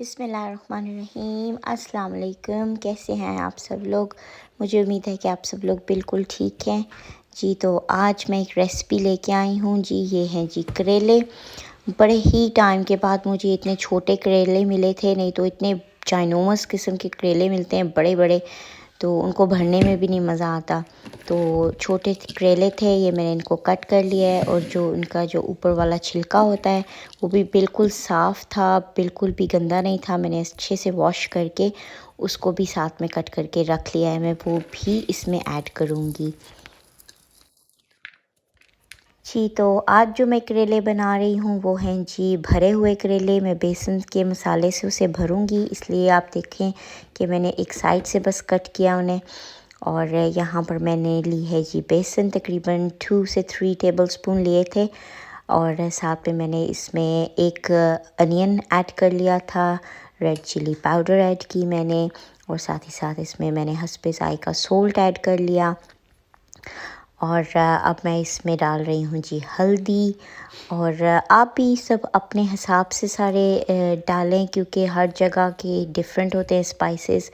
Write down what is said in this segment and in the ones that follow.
बिस्मिल्लाहिर्रहमानिर्रहीम। अस्सलाम वालेकुम। कैसे हैं आप सब लोग? मुझे उम्मीद है कि आप सब लोग बिल्कुल ठीक हैं जी। तो आज मैं एक रेसिपी लेके आई हूँ जी। ये हैं जी करेले। बड़े ही टाइम के बाद मुझे इतने छोटे करेले मिले थे, नहीं तो इतने चाइनोमस किस्म के करेले मिलते हैं बड़े बड़े, तो उनको भरने में भी नहीं मज़ा आता। तो छोटे करेले थे, ये मैंने इनको कट कर लिया है और जो इनका जो ऊपर वाला छिलका होता है वो भी बिल्कुल साफ़ था, बिल्कुल भी गंदा नहीं था। मैंने अच्छे से वॉश करके उसको भी साथ में कट करके रख लिया है। मैं वो भी इसमें ऐड करूँगी जी। तो आज जो मैं करेले बना रही हूँ वो हैं जी भरे हुए करेले। मैं बेसन के मसाले से उसे भरूँगी, इसलिए आप देखें कि मैंने एक साइड से बस कट किया उन्हें। और यहाँ पर मैंने ली है जी बेसन, तकरीबन 2 से 3 टेबलस्पून लिए थे। और साथ में मैंने इसमें एक अनियन ऐड कर लिया था, रेड चिली पाउडर ऐड की मैंने, और साथ ही साथ इसमें मैंने हस्बे ज़ायक़ा सोल्ट ऐड कर लिया। और अब मैं इसमें डाल रही हूँ जी हल्दी। और आप भी सब अपने हिसाब से सारे डालें, क्योंकि हर जगह के डिफरेंट होते हैं स्पाइसेस।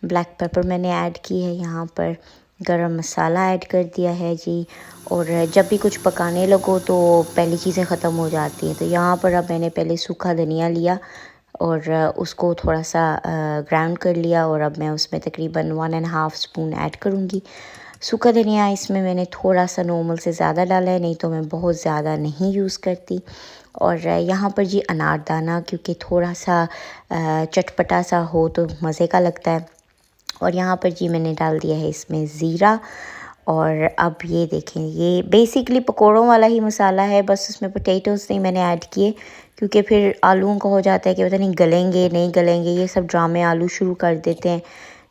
ब्लैक पेपर मैंने ऐड की है यहाँ पर, गरम मसाला ऐड कर दिया है जी। और जब भी कुछ पकाने लगो तो पहली चीज़ें ख़त्म हो जाती हैं, तो यहाँ पर अब मैंने पहले सूखा धनिया लिया और उसको थोड़ा सा ग्राउंड कर लिया, और अब मैं उसमें तकरीबन 1.5 स्पून ऐड करूँगी सूखा धनिया। इसमें मैंने थोड़ा सा नॉर्मल से ज़्यादा डाला है, नहीं तो मैं बहुत ज़्यादा नहीं यूज़ करती। और यहाँ पर जी अनारदाना, क्योंकि थोड़ा सा चटपटा सा हो तो मज़े का लगता है। और यहाँ पर जी मैंने डाल दिया है इसमें ज़ीरा। और अब ये देखें, ये बेसिकली पकौड़ों वाला ही मसाला है, बस उसमें पोटैटोज़ नहीं मैंने ऐड किए, क्योंकि फिर आलूओं का हो जाता है कि पता नहीं गलेंगे नहीं गलेंगे, ये सब ड्रामे आलू शुरू कर देते हैं।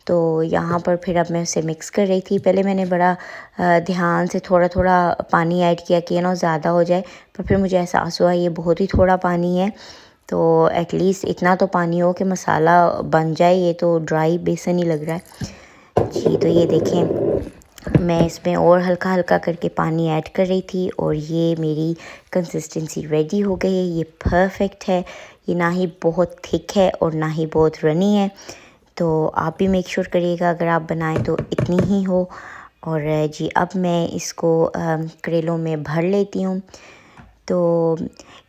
तो यहाँ पर फिर अब मैं उसे मिक्स कर रही थी। पहले मैंने बड़ा ध्यान से थोड़ा थोड़ा पानी ऐड किया कि ना ज़्यादा हो जाए, पर फिर मुझे एहसास हुआ ये बहुत ही थोड़ा पानी है, तो एटलीस्ट इतना तो पानी हो कि मसाला बन जाए। ये तो ड्राई बेसन ही लग रहा है जी। तो ये देखें, मैं इसमें और हल्का हल्का करके पानी ऐड कर रही थी, और ये मेरी कंसिस्टेंसी रेडी हो गई है। ये परफेक्ट है, ये ना ही बहुत थिक है और ना ही बहुत रनी है। तो आप भी मेक श्योर करिएगा अगर आप बनाएं तो इतनी ही हो। और जी अब मैं इसको करेलों में भर लेती हूँ। तो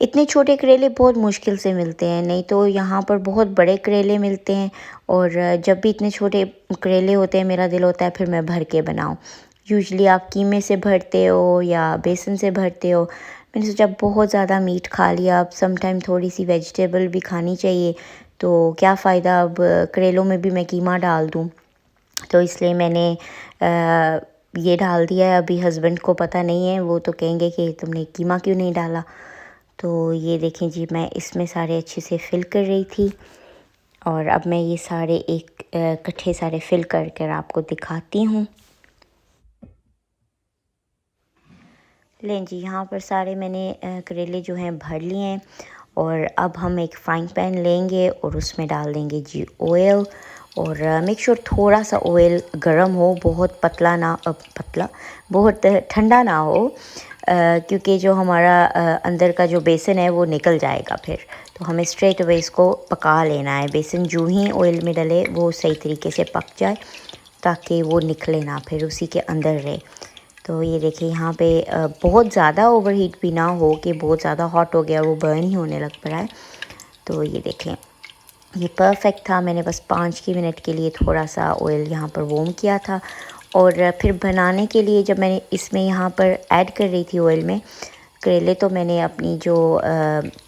इतने छोटे करेले बहुत मुश्किल से मिलते हैं, नहीं तो यहाँ पर बहुत बड़े करेले मिलते हैं। और जब भी इतने छोटे करेले होते हैं मेरा दिल होता है फिर मैं भर के बनाऊँ। यूजुअली आप कीमे से भरते हो या बेसन से भरते हो। मैंने सोचा बहुत ज़्यादा मीट खा लिया, अब सम टाइम थोड़ी सी वेजिटेबल भी खानी चाहिए, तो क्या फ़ायदा अब करेलों में भी मैं कीमा डाल दूँ। तो इसलिए मैंने ये डाल दिया है। अभी हस्बैंड को पता नहीं है, वो तो कहेंगे कि तुमने कीमा क्यों नहीं डाला। तो ये देखें जी, मैं इसमें सारे अच्छे से फिल कर रही थी, और अब मैं ये सारे एक इकट्ठे सारे फिल कर कर आपको दिखाती हूँ। लें जी, यहाँ पर सारे मैंने करेले जो हैं भर लिए हैं। और अब हम एक फ्राइंग पैन लेंगे और उसमें डाल देंगे जी ऑयल। और मेक श्योर थोड़ा सा ऑयल गरम हो, बहुत पतला ना पतला बहुत ठंडा ना हो, क्योंकि जो हमारा अंदर का जो बेसन है वो निकल जाएगा फिर। तो हमें स्ट्रेट अवे इसको पका लेना है। बेसन जो ही ऑयल में डले वो सही तरीके से पक जाए, ताकि वो निकले ना, फिर उसी के अंदर रहे। तो ये देखिए यहाँ पे बहुत ज़्यादा ओवरहीट भी ना हो कि बहुत ज़्यादा हॉट हो गया वो बर्न ही होने लग पड़ा है। तो ये देखें, ये परफेक्ट था। मैंने बस 5 मिनट के लिए थोड़ा सा ऑयल यहाँ पर वार्म किया था। और फिर बनाने के लिए जब मैंने इसमें यहाँ पर ऐड कर रही थी ऑयल में करेले, तो मैंने अपनी जो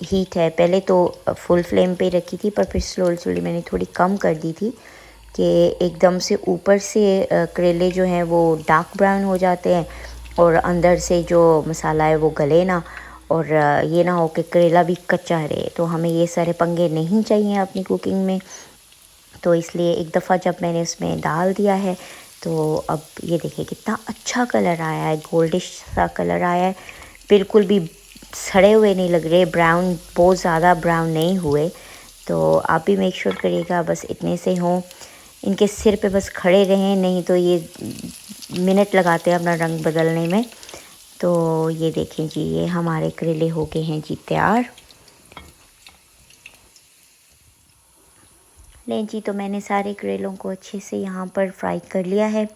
हीट है पहले तो फुल फ्लेम पे रखी थी, पर फिर स्लोली मैंने थोड़ी कम कर दी थी कि एकदम से ऊपर से करेले जो हैं वो डार्क ब्राउन हो जाते हैं और अंदर से जो मसाला है वो गले ना, और ये ना हो कि करेला भी कच्चा रहे। तो हमें ये सारे पंगे नहीं चाहिए अपनी कुकिंग में। तो इसलिए एक दफ़ा जब मैंने उसमें डाल दिया है, तो अब ये देखिए कितना अच्छा कलर आया है, गोल्डिश सा कलर आया है, बिल्कुल भी सड़े हुए नहीं लग रहे, ब्राउन बहुत ज़्यादा ब्राउन नहीं हुए। तो आप भी मेक श्योर करिएगा बस इतने से हों, इनके सिर पे बस खड़े रहें, नहीं तो ये मिनट लगाते हैं अपना रंग बदलने में। तो ये देखें जी, ये हमारे करेले हो गए हैं जी तैयार। लें जी, तो मैंने सारे करेलों को अच्छे से यहाँ पर फ्राई कर लिया है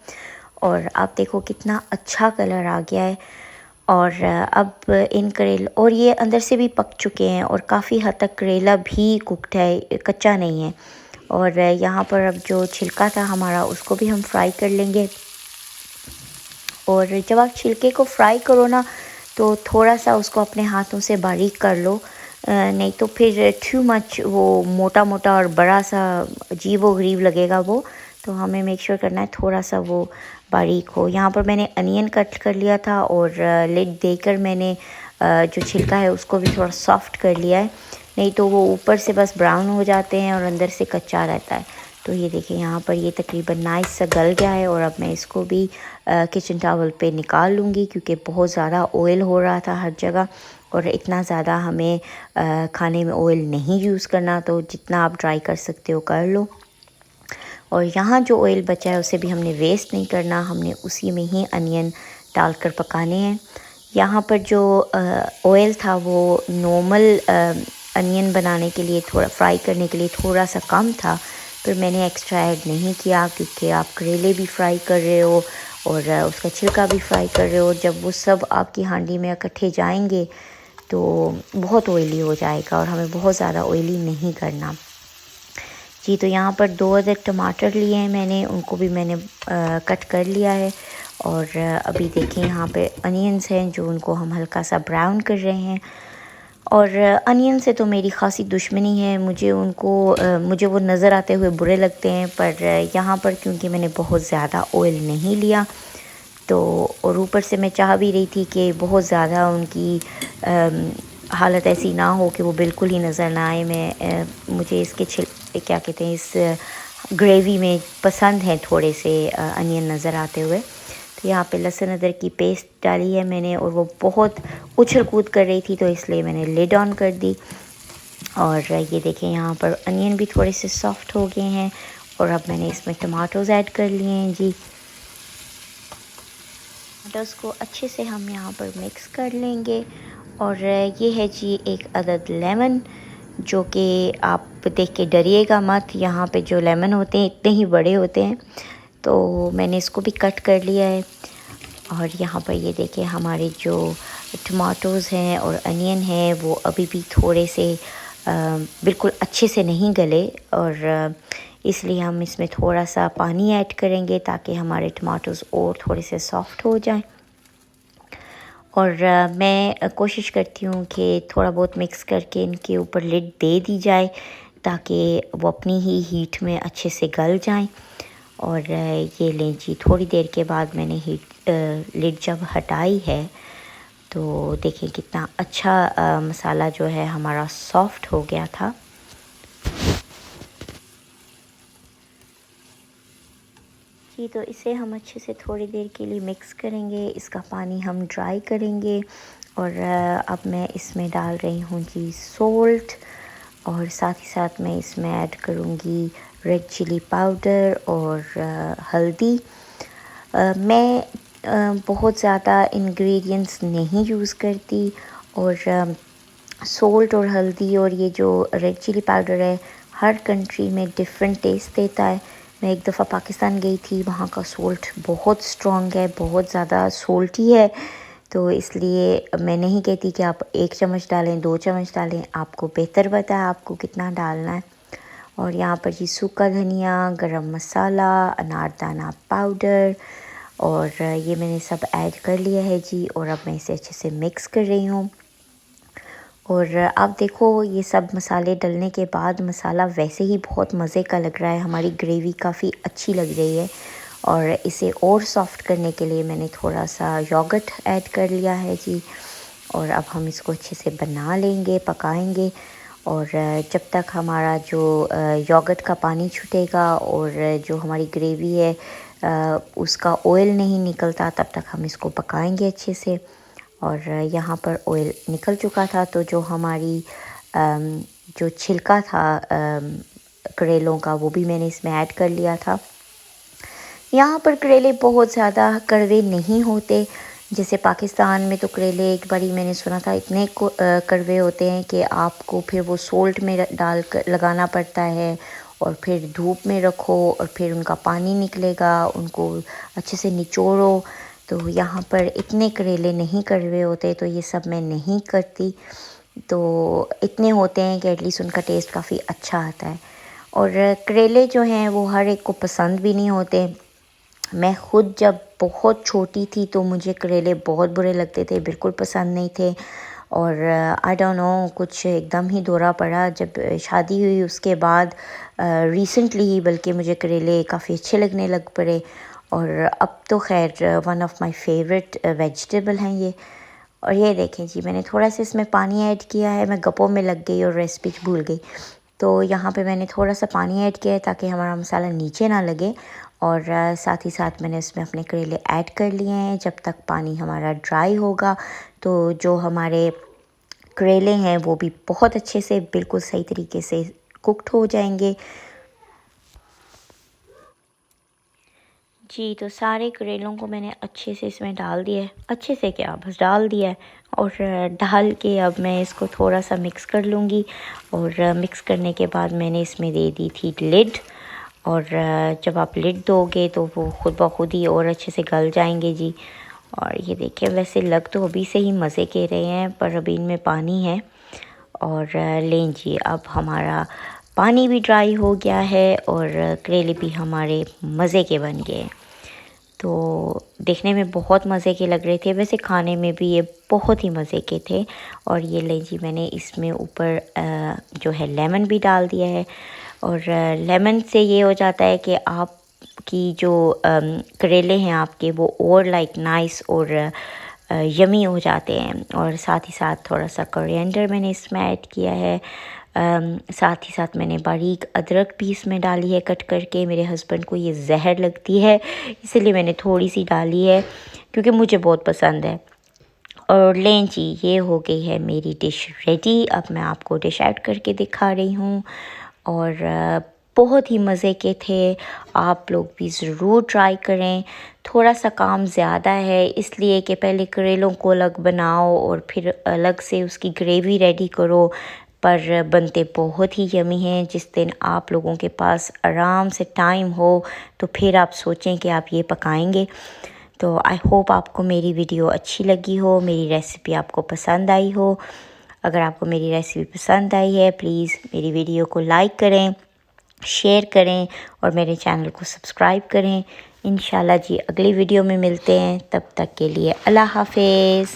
और आप देखो कितना अच्छा कलर आ गया है। और अब इन करेल और ये अंदर से भी पक चुके हैं और काफ़ी हद तक करेला भी कुक्ड है, कच्चा नहीं है। और यहाँ पर अब जो छिलका था हमारा उसको भी हम फ्राई कर लेंगे। और जब आप छिलके को फ्राई करो ना तो थोड़ा सा उसको अपने हाथों से बारीक कर लो, नहीं तो फिर टू मच वो मोटा मोटा और बड़ा सा अजीब व गरीब लगेगा वो। तो हमें मेक श्योर करना है थोड़ा सा वो बारीक हो। यहाँ पर मैंने अनियन कट कर लिया था और लिड देकर मैंने जो छिलका है उसको भी थोड़ा सॉफ्ट कर लिया है, नहीं तो वो ऊपर से बस ब्राउन हो जाते हैं और अंदर से कच्चा रहता है। तो ये देखिए यहाँ पर ये तकरीबन नाइस सा गल गया है और अब मैं इसको भी किचन टॉवल पे निकाल लूँगी, क्योंकि बहुत ज़्यादा ऑयल हो रहा था हर जगह और इतना ज़्यादा हमें खाने में ऑयल नहीं यूज़ करना, तो जितना आप ड्राई कर सकते हो कर लो। और यहाँ जो ऑयल बचा है उसे भी हमने वेस्ट नहीं करना, हमने उसी में ही अनियन डालकर पकाने हैं। यहाँ पर जो ऑयल था वो नॉर्मल अनियन बनाने के लिए थोड़ा फ्राई करने के लिए थोड़ा सा कम था, पर मैंने एक्स्ट्रा ऐड नहीं किया क्योंकि आप करेले भी फ्राई कर रहे हो और उसका छिलका भी फ्राई कर रहे हो। जब वो सब आपकी हांडी में इकट्ठे जाएंगे तो बहुत ऑयली हो जाएगा और हमें बहुत ज़्यादा ऑयली नहीं करना जी। तो यहाँ पर 2 अदद टमाटर लिए हैं मैंने, उनको भी मैंने कट कर लिया है। और अभी देखें यहाँ पे अनियंस हैं जो उनको हम हल्का सा ब्राउन कर रहे हैं। और अनियन से तो मेरी ख़ासी दुश्मनी है, मुझे वो नज़र आते हुए बुरे लगते हैं, पर यहाँ पर क्योंकि मैंने बहुत ज़्यादा ऑयल नहीं लिया तो और ऊपर से मैं चाह भी रही थी कि बहुत ज़्यादा उनकी हालत ऐसी ना हो कि वो बिल्कुल ही नज़र ना आए। मुझे इसके क्या कहते हैं इस ग्रेवी में पसंद है थोड़े से अनियन नज़र आते हुए। तो यहाँ पे लहसुन अदरक की पेस्ट डाली है मैंने और वो बहुत उछल कूद कर रही थी तो इसलिए मैंने लिड ऑन कर दी। और ये देखें यहाँ पर अनियन भी थोड़े से सॉफ्ट हो गए हैं और अब मैंने इसमें टमाटोज़ ऐड कर लिए हैं जी। टमाटोज़ को अच्छे से हम यहाँ पर मिक्स कर लेंगे। और ये है जी 1 अदद लेमन, जो कि आप देख के डरिएगा मत, यहाँ पे जो लेमन होते हैं इतने ही बड़े होते हैं, तो मैंने इसको भी कट कर लिया है। और यहाँ पर ये देखें हमारे जो टमाटोज़ हैं और अनियन है वो अभी भी थोड़े से बिल्कुल अच्छे से नहीं गले और इसलिए हम इसमें थोड़ा सा पानी ऐड करेंगे ताकि हमारे टमाटोज़ और थोड़े से सॉफ्ट हो जाएं। और मैं कोशिश करती हूँ कि थोड़ा बहुत मिक्स करके इनके ऊपर लिड दे दी जाए ताकि वो अपनी ही हीट में अच्छे से गल जाएं। और ये लें जी, थोड़ी देर के बाद मैंने लिड जब हटाई है तो देखें कितना अच्छा मसाला जो है हमारा सॉफ्ट हो गया था। जी, तो इसे हम अच्छे से थोड़ी देर के लिए मिक्स करेंगे, इसका पानी हम ड्राई करेंगे। और अब मैं इसमें डाल रही हूँ जी सोल्ट और साथ ही साथ मैं इसमें ऐड करूँगी रेड चिली पाउडर और हल्दी। मैं बहुत ज़्यादा इंग्रेडिएंट्स नहीं यूज़ करती और सोल्ट और हल्दी और ये जो रेड चिली पाउडर है हर कंट्री में डिफरेंट टेस्ट देता है। मैं एक दफ़ा पाकिस्तान गई थी, वहाँ का सोल्ट बहुत स्ट्रॉन्ग है, बहुत ज़्यादा सोल्टी है, तो इसलिए मैं नहीं कहती कि आप 1 चम्मच डालें 2 चम्मच डालें, आपको बेहतर पता है आपको कितना डालना है। और यहाँ पर जी सूखा धनिया, गरम मसाला, अनारदाना पाउडर और ये मैंने सब ऐड कर लिया है जी। और अब मैं इसे अच्छे से मिक्स कर रही हूँ। और आप देखो ये सब मसाले डलने के बाद मसाला वैसे ही बहुत मज़े का लग रहा है, हमारी ग्रेवी काफ़ी अच्छी लग रही है। और इसे और सॉफ्ट करने के लिए मैंने थोड़ा सा योगर्ट ऐड कर लिया है जी। और अब हम इसको अच्छे से बना लेंगे, पकाएंगे। और जब तक हमारा जो योगर्ट का पानी छूटेगा और जो हमारी ग्रेवी है उसका ऑयल नहीं निकलता, तब तक हम इसको पकाएंगे अच्छे से। और यहाँ पर ऑयल निकल चुका था तो जो हमारी जो छिलका था करेलों का वो भी मैंने इसमें ऐड कर लिया था। यहाँ पर करेले बहुत ज़्यादा कड़वे नहीं होते, जैसे पाकिस्तान में तो करेले एक बारी मैंने सुना था इतने कड़वे होते हैं कि आपको फिर वो सोल्ट में डाल कर लगाना पड़ता है और फिर धूप में रखो और फिर उनका पानी निकलेगा, उनको अच्छे से निचोड़ो। तो यहाँ पर इतने करेले नहीं कड़वे होते, तो ये सब मैं नहीं करती। तो इतने होते हैं कि एटलीस्ट उनका टेस्ट काफ़ी अच्छा आता है। और करेले जो हैं वो हर एक को पसंद भी नहीं होते। मैं ख़ुद जब बहुत छोटी थी तो मुझे करेले बहुत बुरे लगते थे, बिल्कुल पसंद नहीं थे। और आई डोंट नो, कुछ एकदम ही दौरा पड़ा जब शादी हुई उसके बाद, रिसेंटली ही बल्कि मुझे करेले काफ़ी अच्छे लगने लग पड़े। और अब तो खैर one of my favourite vegetable हैं ये। और ये देखें जी, मैंने थोड़ा सा इसमें पानी ऐड किया है, मैं गप्पों में लग गई और रेसिपी भूल गई। तो यहाँ पे मैंने थोड़ा सा पानी ऐड किया है ताकि हमारा मसाला नीचे ना लगे। और साथ ही साथ मैंने इसमें अपने करेले ऐड कर लिए हैं। जब तक पानी हमारा ड्राई होगा तो जो हमारे करेले हैं वो भी बहुत अच्छे से बिल्कुल सही तरीके से कुक्ड हो जाएंगे। जी, तो सारे करेलों को मैंने अच्छे से इसमें डाल दिया है, अच्छे से क्या बस डाल दिया है। और डाल के अब मैं इसको थोड़ा सा मिक्स कर लूँगी। और मिक्स करने के बाद मैंने इसमें दे दी थी लिड। और जब आप लिड दोगे तो वो खुद ब खुद ही और अच्छे से गल जाएंगे जी। और ये देखिए, वैसे लग तो अभी से ही मज़े के रहे हैं, पर अभी इनमें पानी है। और लें जी, अब हमारा पानी भी ड्राई हो गया है और करेले भी हमारे मज़े के बन गए। तो देखने में बहुत मज़े के लग रहे थे, वैसे खाने में भी ये बहुत ही मज़े के थे। और ये लें जी, मैंने इसमें ऊपर जो है लेमन भी डाल दिया है। और लेमन से ये हो जाता है कि आपकी जो करेले हैं आपके वो और लाइक नाइस और यमी हो जाते हैं। और साथ ही साथ थोड़ा सा कोरिएंडर मैंने इसमें ऐड किया है। साथ ही साथ मैंने बारीक अदरक भी इसमें डाली है कट करके। मेरे हस्बैंड को ये जहर लगती है, इसलिए मैंने थोड़ी सी डाली है क्योंकि मुझे बहुत पसंद है। और लें जी, ये हो गई है मेरी डिश रेडी। अब मैं आपको डिश ऐड करके दिखा रही हूँ। और बहुत ही मज़े के थे, आप लोग भी ज़रूर ट्राई करें। थोड़ा सा काम ज़्यादा है इसलिए कि पहले करेलों को अलग बनाओ और फिर अलग से उसकी ग्रेवी रेडी करो, पर बनते बहुत ही यमी हैं। जिस दिन आप लोगों के पास आराम से टाइम हो तो फिर आप सोचें कि आप ये पकाएंगे। तो आई होप आपको मेरी वीडियो अच्छी लगी हो, मेरी रेसिपी आपको पसंद आई हो। अगर आपको मेरी रेसिपी पसंद आई है, प्लीज़ मेरी वीडियो को लाइक करें, शेयर करें और मेरे चैनल को सब्सक्राइब करें। इंशाल्लाह जी अगली वीडियो में मिलते हैं, तब तक के लिए अल्लाह हाफिज़।